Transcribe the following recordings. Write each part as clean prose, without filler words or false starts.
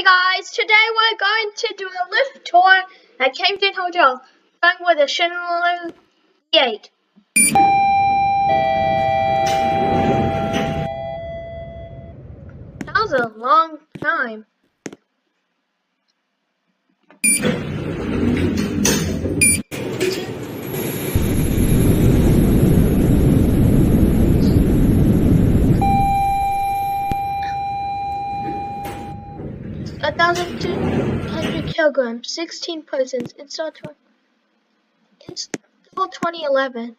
guys, today we're going to do a lift tour at Camden Hotel, going with a Schindler 8. That was a long time. A 1,200 kilograms, 16 persons, installed 2011.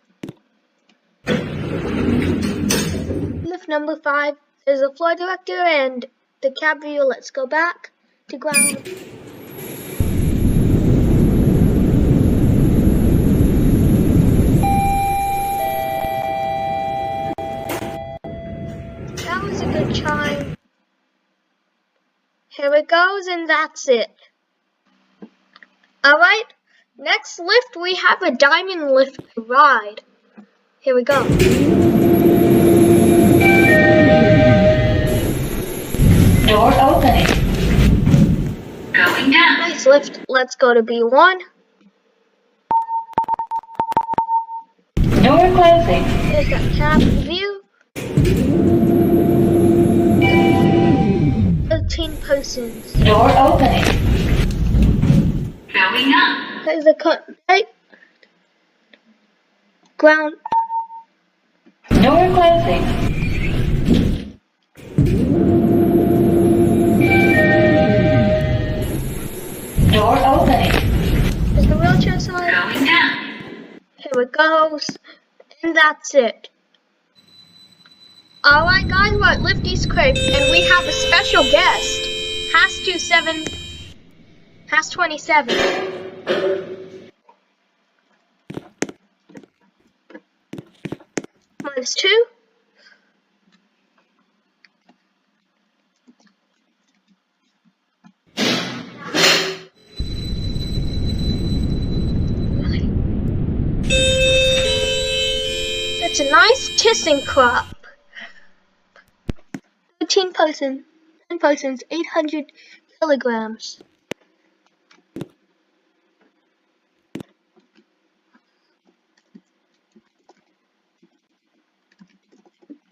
Lift number 5 is the floor director and the cab view. Let's go back to ground. That was a good chime. Here it goes, and that's it. Alright, next lift we have a diamond lift ride. Here we go. Door opening. Going down. Nice lift. Let's go to B1. Door closing. Here's that cab view. 13 persons. Door opening. Going up. Here's the right ground. Door closing. Door opening. Here's the wheelchair side. Going down. Here it goes. And that's it. Alright guys, we're at Lifty's Crepes and we have a special guest. Has 27. Minus 2. It's a nice kissing crop. 13 persons, 10 persons, 800 kilograms.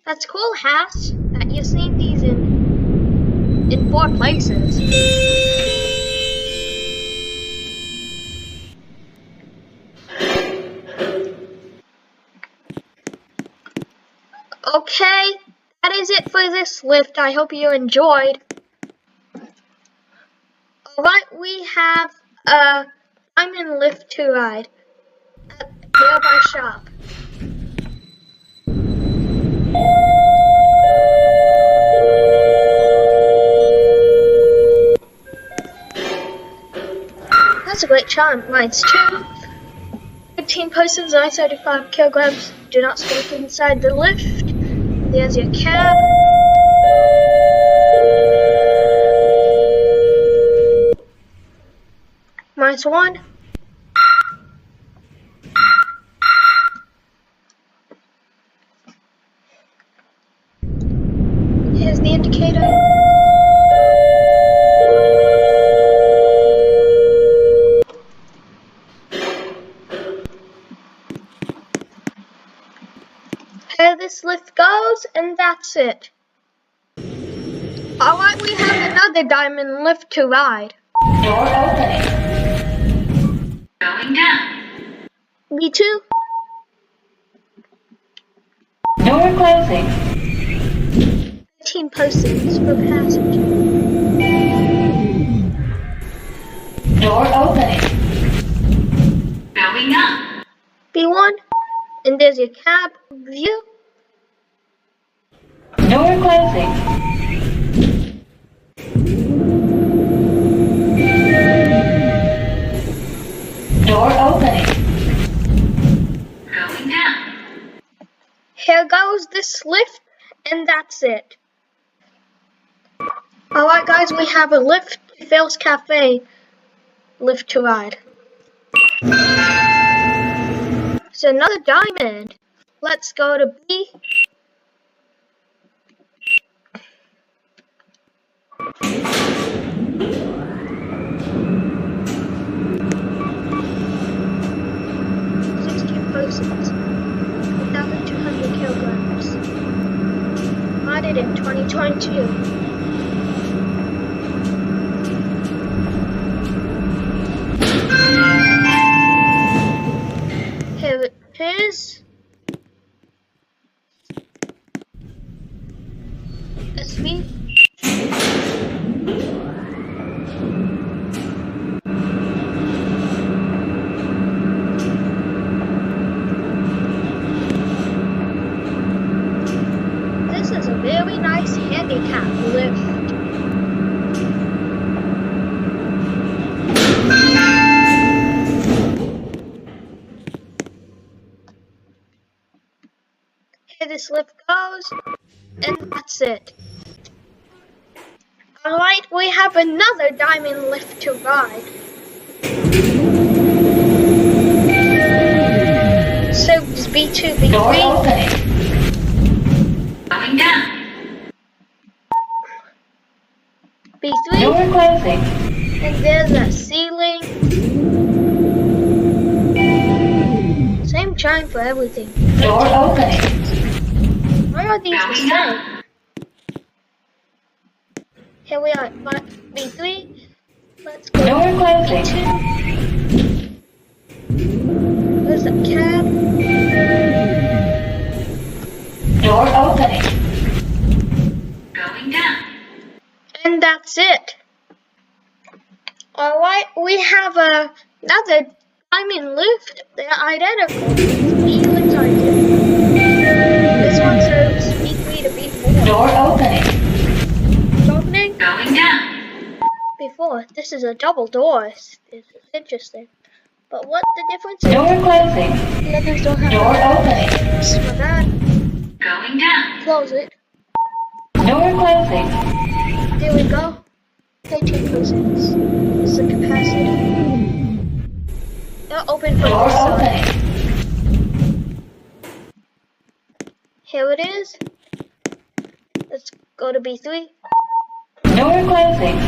That's cool, Hass, that you've seen these in 4 places. Okay, that is it for this lift. I hope you enjoyed. Alright, we have a diamond lift to ride at a nearby shop. That's a great charm. Mine's 2. 15 persons, 935 kilograms. Do not smoke inside the lift. There's your cab. Minus 1. Here's the indicator. Here this lift goes, and that's it. Alright, we have another diamond lift to ride. Door opening. Going down. B2. Door closing. 15 persons per passenger. Door opening. Going up. B1. And there's your cab view. Door closing. Door opening. Going down. Here goes this lift, and that's it. Alright guys, we have a lift to Phil's Cafe lift to ride. It's another diamond. Let's go to B. added in 2022. Here it is. SV. This is a very nice handicap lift. Here this lift goes, and that's it. Alright, we have another diamond lift to ride. So it's B2, B3. Door opening. Going down. B3. Door closing. And there's that ceiling. Same chime for everything. Door opening. Why are these the Going same? down. Here we are at B3. Let's go Door to closing. B2. There's the cab. Door opening. Going down. And that's it. Alright, we have another diamond lift. They're identical. Feelings are different. This one says B3 to B4. Door opening. Opening? Going down. Before. This is a double door. It's interesting. But what the difference is? Door closing. The others don't have Door opening. for that. Going down. Close it. Door closing. There we go. 13%. This is the capacity. They're open for Door this side. opening. Here it is. Let's go to B3. Door closing.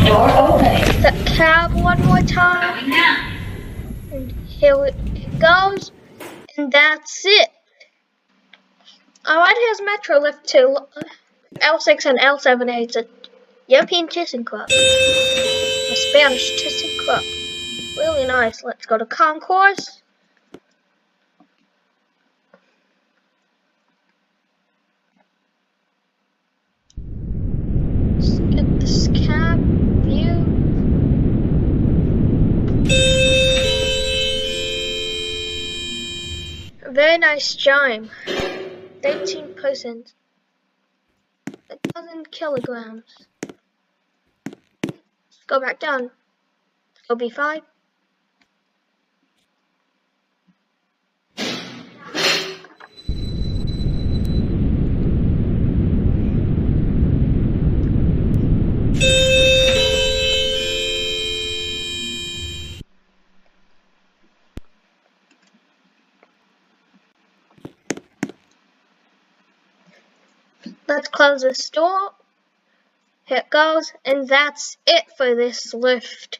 Door opening. The cab one more time. Going down. And here it goes. And that's it. Alright, here's Metro Lift 2. L6 and L7A. It's a European Kissing Club. A Spanish Kissing Club. Really nice. Let's go to Concourse. Let's get this cab view. A very nice chime. 13%. 1,000 kilograms. Let's go back down. Let's go B5. Let's close this door. Here it goes, and that's it for this lift.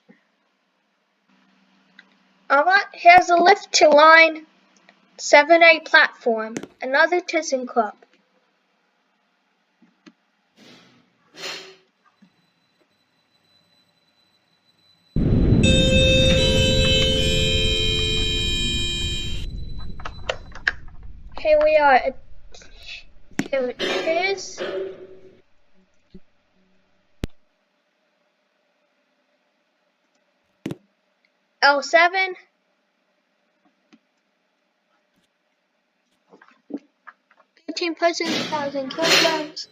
Alright, here's a lift to line 7A platform, another Kissing Club. Here we are. Here it is. L7. Person, 1,000 kilograms.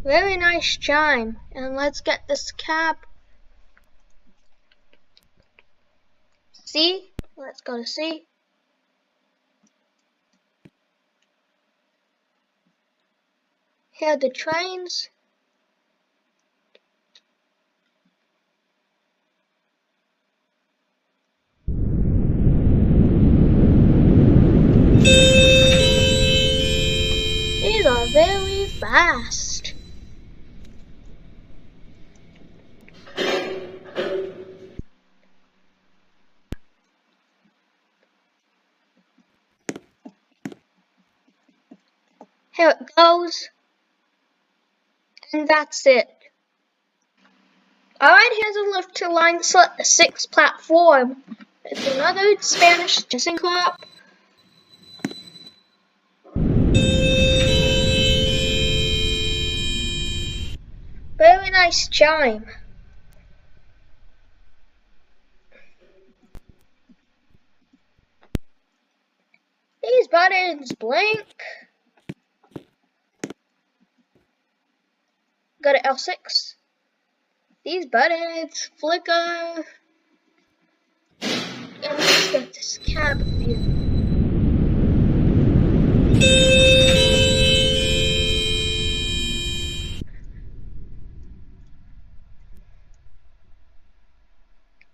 Very nice chime. And let's get this cab. C. Let's go to C. Here are the trains. These are very fast. Here it goes. And that's it. Alright, here's a lift to line 6 platform. It's another Spanish kissing club. Very nice chime. These buttons blink. Go to L6. These buttons flicker. And let's get this cab view.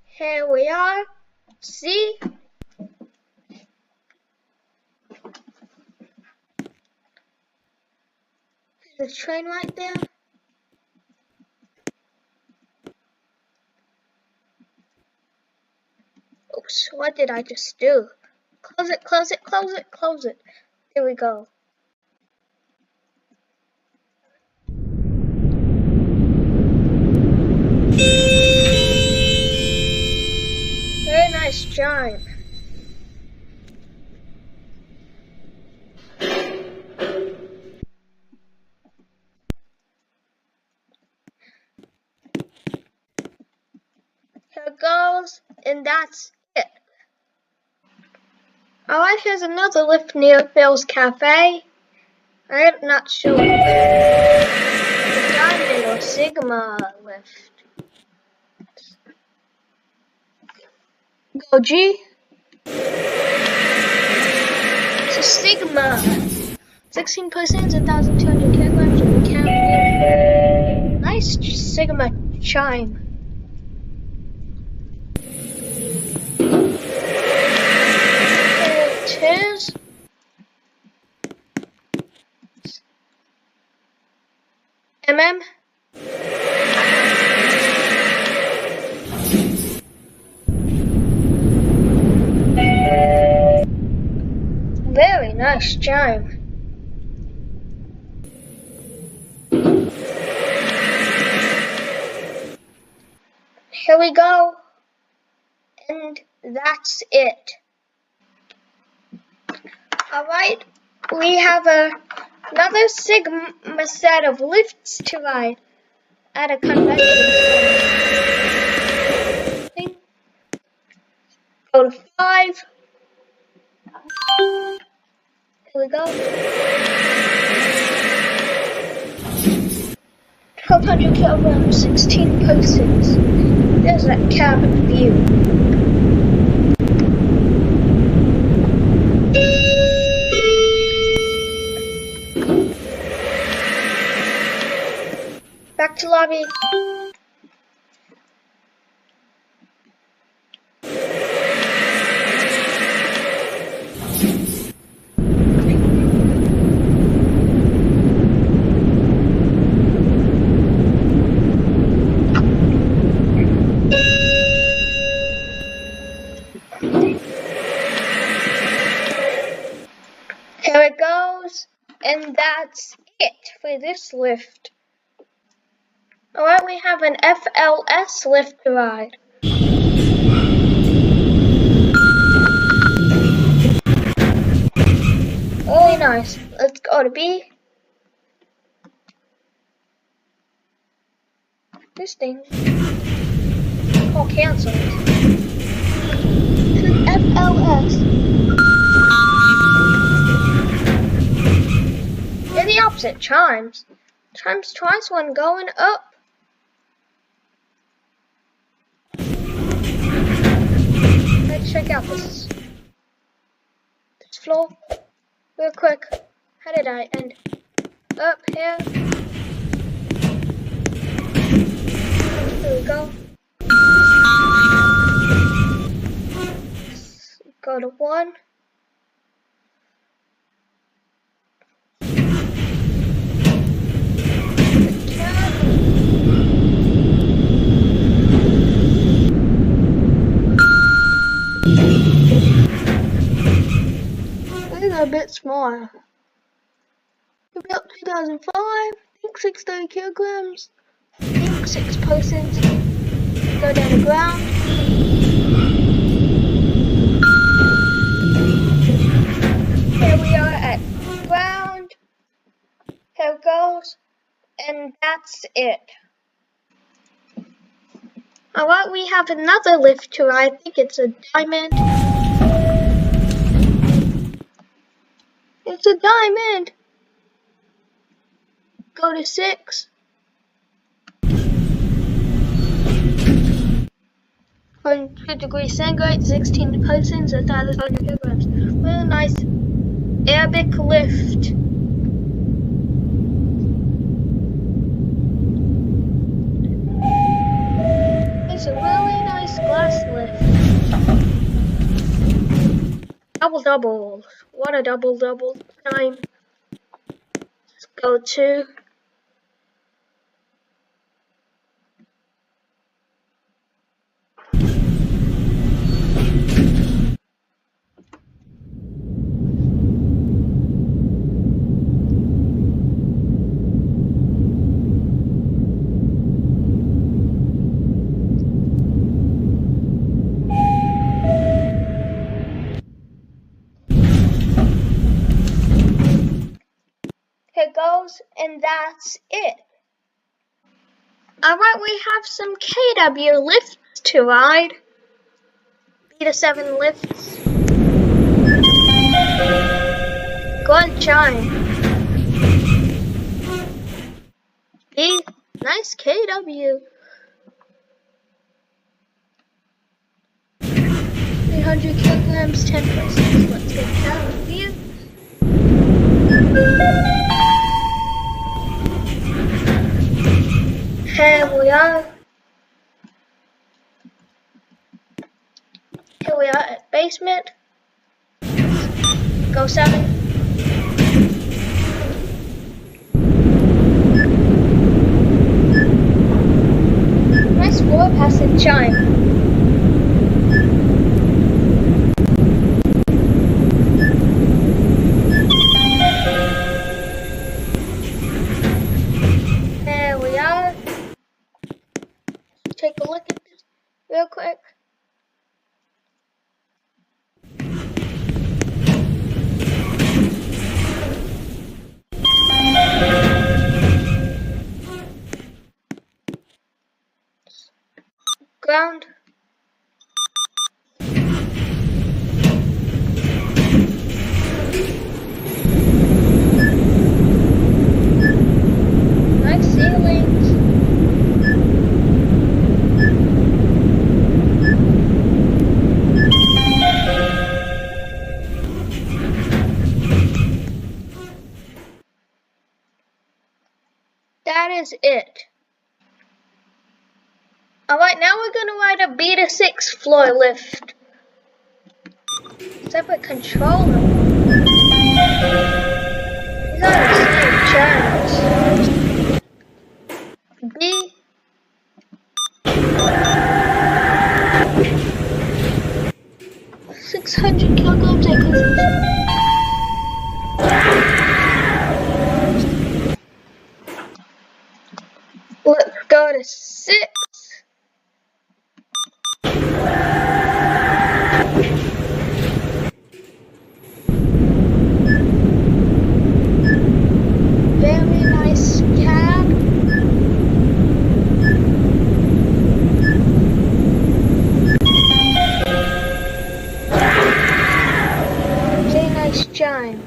Here we are. See? There's a train right there. Oops, what did I just do? Close it, close it, close it, close it. There we go. Very nice chime. Here it goes, and that's it. Alright, here's another lift near Phil's Cafe. I'm not sure. The Diamond or Sigma lift. Go G. It's a Sigma. 16 persons, 1,200 kilograms of the Camden. Nice Sigma chime. Cheers. MM. Very nice chime. Here we go. And that's it. Alright, we have another Sigma set of lifts to ride at a convention center. Go to 5. Here we go. 1,200 kilograms, 16 persons. There's that cabin view. Back to lobby. Here it goes, and that's it for this lift. Alright, we have an FLS lift to ride. Really nice. Let's go to B. This thing. Oh, cancel. FLS. They're the opposite chimes. Chimes twice when going up. Let's check out this floor real quick. How did I end up here? Here we go. Let's go to 1. A bit smaller. About 2005, I think 630 kilograms. I think 6 persons go down the ground. Here we are at ground. Here it goes. And that's it. Alright, we have another lift to ride. I think it's a diamond. It's a diamond. Go to 6. 100 degrees centigrade, 16 persons, 1,000 kilograms. Really nice Arabic lift. It's a really nice glass lift. Double. What a double time. Let's go to here goes, and that's it. Alright, we have some KW lifts to ride. B to 7 lifts. Go on, chime. B, nice KW. 300 kilograms, 10 persons. Let's get down with you. Here we are. Here we are at basement. Go 7. Nice floor past the chime. Take a look at this real quick. Ground. Nice ceilings. That is it. Alright, now we're going to ride a B to 6 floor lift. Separate controller. These are the same channels. B. 600 kilograms, I think. Let's go to 6. Very nice cab. Very nice chime.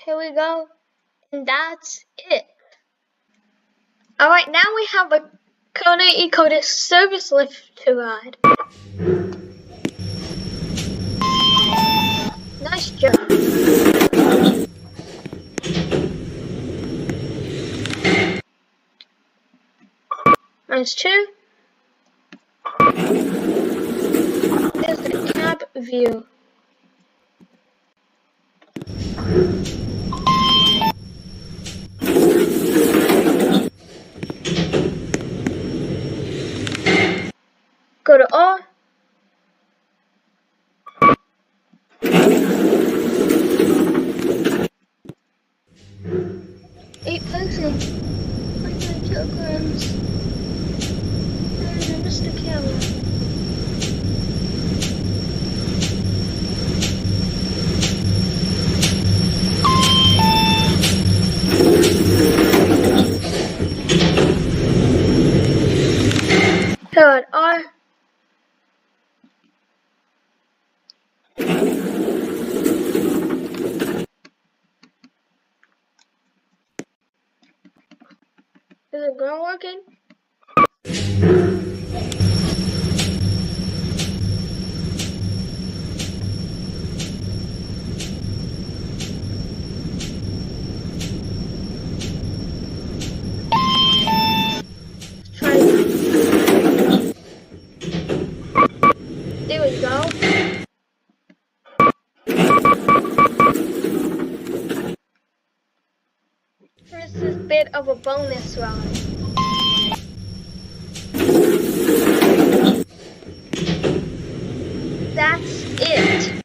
Here we go, and that's it. Alright, now we have a Kona Eco service lift to ride. Nice job. points too. There's the cab view. Go to R. Eight posing. 500 kilograms. And just a camera. Third R. Is the ground working? Let's try it. There we go. This is a bit of a bonus ride. That's it.